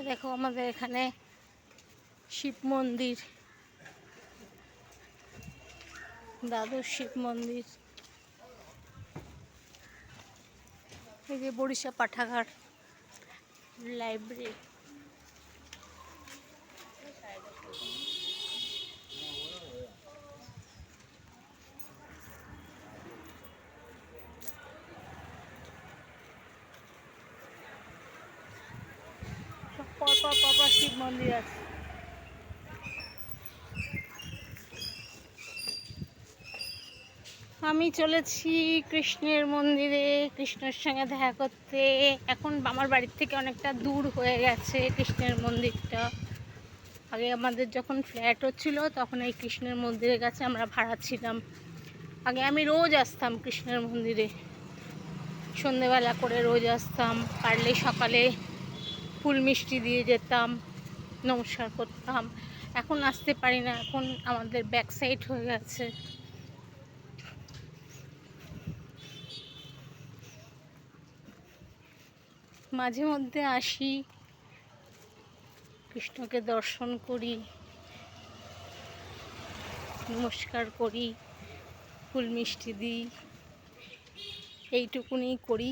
দেখো আমাদের এখানে শিব মন্দির, দ্বাদশ শিব মন্দির। এই যে বরিশা পাঠাগার লাইব্রেরি। পরপর শিব মন্দির আছে। আমি চলেছি কৃষ্ণের মন্দিরে, কৃষ্ণের সঙ্গে দেখা করতে। এখন আমার বাড়ির থেকে অনেকটা দূর হয়ে গেছে কৃষ্ণের মন্দিরটা। আগে আমাদের যখন ফ্ল্যাট হচ্ছিল তখন এই কৃষ্ণের মন্দিরের কাছে আমরা ভাড়া ছিলাম। আগে আমি রোজ আসতাম কৃষ্ণের মন্দিরে, সন্ধেবেলা করে রোজ আসতাম। পারলে সকালে ফুল মিষ্টি দিয়ে যেতাম, নমস্কার করতাম। এখন আসতে পারি না, এখন আমাদের ব্যাক সাইড হয়ে গেছে। মাঝে মধ্যে আসি, কৃষ্ণকে দর্শন করি, নমস্কার করি, ফুল মিষ্টি দিই, এইটুকুনি করি।